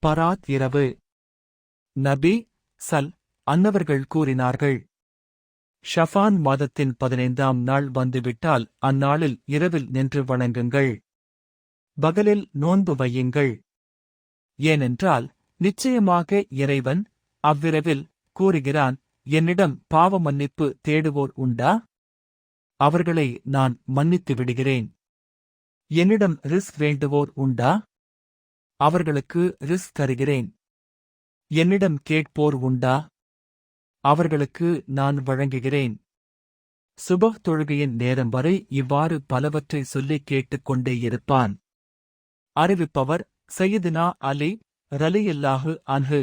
பராத் இரவு. நபி சல் அன்னவர்கள் கூறினார்கள், ஷஃபான் மாதத்தின் 15ஆம் நாள் வந்துவிட்டால் அந்நாளில் இரவில் நின்று வணங்குங்கள். பகலில் நோன்பு வையுங்கள். ஏனென்றால் நிச்சயமாக இறைவன் அவ்விரவில் கூறுகிறான், என்னிடம் பாவ மன்னிப்பு தேடுவோர் உண்டா? அவர்களை நான் மன்னித்து விடுகிறேன். என்னிடம் ரிஸ்க் வேண்டுவோர் உண்டா? அவர்களுக்கு ரிஸ்க் தருகிறேன். என்னிடம் கேட்போர் உண்டா? அவர்களுக்கு நான் வழங்குகிறேன். சுபஹ் தொழுகையின் நேரம் வரை இவ்வாறு பலவற்றை சொல்லிக் கேட்டுக் கொண்டே இருப்பான். அறிவிப்பவர் சையதுனா அலி ரலியல்லாஹு அன்ஹு.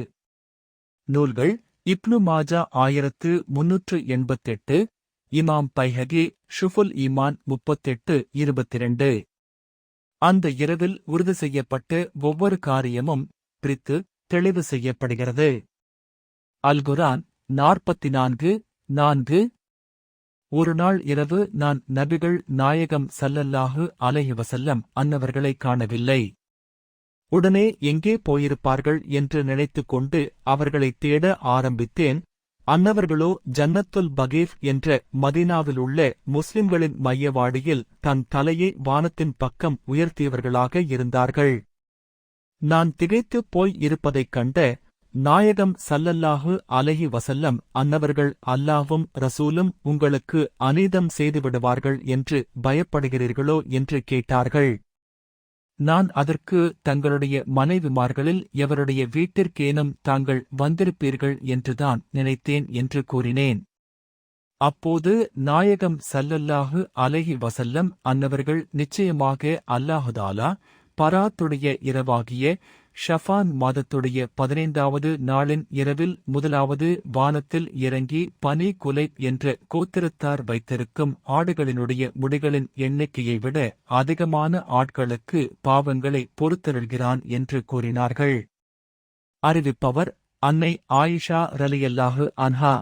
நூல்கள் இப்னு மாஜா 1388, இமாம் பைஹகி ஷுஃபுல் ஈமான் 3822. அந்த இரவில் உறுதி செய்யப்பட்டு ஒவ்வொரு காரியமும் பிரித்து தெளிவு செய்யப்படுகிறது. அல்குரான் 44:4. ஒரு நாள் இரவு நான் நபிகள் நாயகம் ஸல்லல்லாஹு அலைஹி வஸல்லம் அன்னவர்களை காணவில்லை. உடனே எங்கே போயிருப்பார்கள் என்று நினைத்துக் கொண்டு அவர்களைத் தேட ஆரம்பித்தேன். அன்னவர்களோ ஜன்னத்துல் பகீஃப் என்ற மதீனாவிலுள்ள முஸ்லிம்களின் மையவாடியில் தன் தலையை வானத்தின் பக்கம் உயர்த்தியவர்களாக இருந்தார்கள். நான் திகைத்துப் போய் இருப்பதைக் கண்ட நாயகம் ஸல்லல்லாஹு அலைஹி வஸல்லம் அன்னவர்கள், அல்லாஹ்வும் ரசூலும் உங்களுக்கு அநீதம் செய்துவிடுவார்கள் என்று பயப்படுகிறீர்களோ என்று கேட்டார்கள். நான் அதற்கு, தங்களுடைய மனைவிமார்களில் எவருடைய வீட்டிற்கேனும் தாங்கள் வந்திருப்பீர்கள் என்றுதான் நினைத்தேன் என்று கூறினேன். அப்போது நாயகம் ஸல்லல்லாஹு அலைஹி வஸல்லம் அன்னவர்கள், நிச்சயமாக அல்லாஹுதாலா பராத்துடைய இரவாகிய ஷஃபான் மாதத்துடைய 15வது நாளின் இரவில் முதலாவது வானத்தில் இறங்கி பனி குலைப் என்ற கோத்திரத்தார் வைத்திருக்கும் ஆடுகளினுடைய முடிகளின் எண்ணிக்கையை விட அதிகமான ஆட்களுக்கு பாவங்களை பொறுத்தருள்கிறான் என்று கூறினார்கள். அறிவிப்பவர் அன்னை ஆயிஷா ரலியல்லாஹு அன்ஹா.